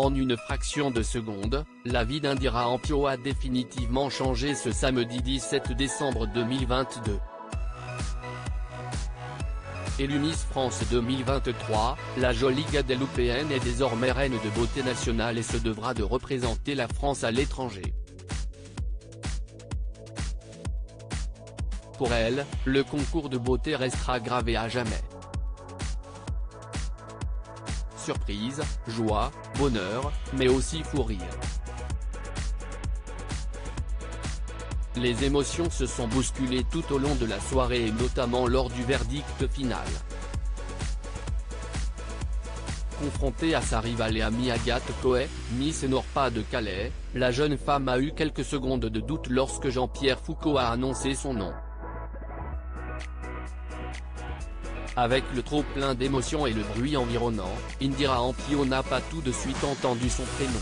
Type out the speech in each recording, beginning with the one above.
En une fraction de seconde, la vie d'Indira Ampio a définitivement changé ce samedi 17 décembre 2022. Élue Miss France 2023, la jolie guadeloupéenne est désormais reine de beauté nationale et se devra de représenter la France à l'étranger. Pour elle, le concours de beauté restera gravé à jamais. Surprise, joie, bonheur, mais aussi fou rire. Les émotions se sont bousculées tout au long de la soirée et notamment lors du verdict final. Confrontée à sa rivale et amie Agathe Coët, Miss Nord-Pas-de-Calais, la jeune femme a eu quelques secondes de doute lorsque Jean-Pierre Foucault a annoncé son nom. Avec le trop-plein d'émotions et le bruit environnant, Indira Ampio n'a pas tout de suite entendu son prénom.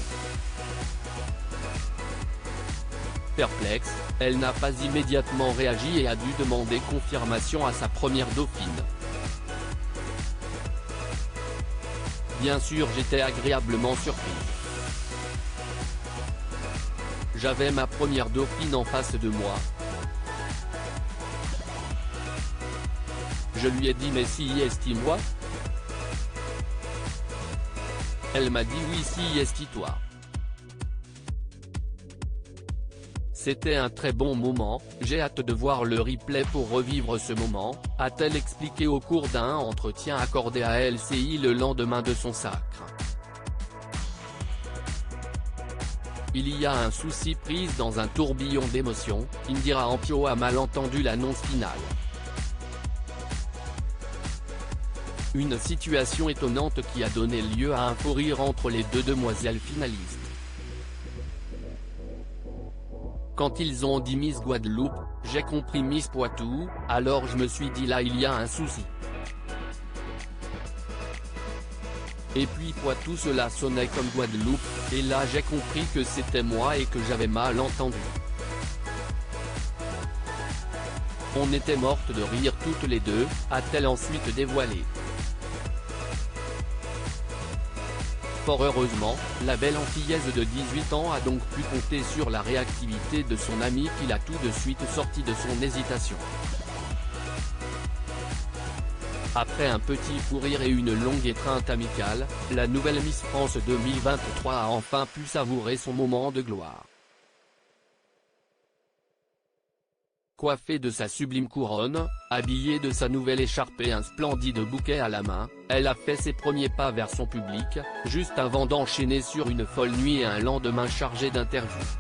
Perplexe, elle n'a pas immédiatement réagi et a dû demander confirmation à sa première dauphine. Bien sûr, j'étais agréablement surprise. J'avais ma première dauphine en face de moi. Je lui ai dit mais si esti-moi. Elle m'a dit oui si esti-toi. C'était un très bon moment, j'ai hâte de voir le replay pour revivre ce moment, a-t-elle expliqué au cours d'un entretien accordé à LCI le lendemain de son sacre. Il y a un souci prise dans un tourbillon d'émotions, Indira Ampio a mal entendu l'annonce finale. Une situation étonnante qui a donné lieu à un fou rire entre les deux demoiselles finalistes. Quand ils ont dit Miss Guadeloupe, j'ai compris Miss Poitou, alors je me suis dit là il y a un souci. Et puis Poitou cela sonnait comme Guadeloupe, et là j'ai compris que c'était moi et que j'avais mal entendu. On était mortes de rire toutes les deux, a-t-elle ensuite dévoilé. Fort heureusement, la belle Antillaise de 18 ans a donc pu compter sur la réactivité de son amie qui l'a tout de suite sorti de son hésitation. Après un petit fou rire et une longue étreinte amicale, la nouvelle Miss France 2023 a enfin pu savourer son moment de gloire. Coiffée de sa sublime couronne, habillée de sa nouvelle écharpe et un splendide bouquet à la main, elle a fait ses premiers pas vers son public, juste avant d'enchaîner sur une folle nuit et un lendemain chargé d'interviews.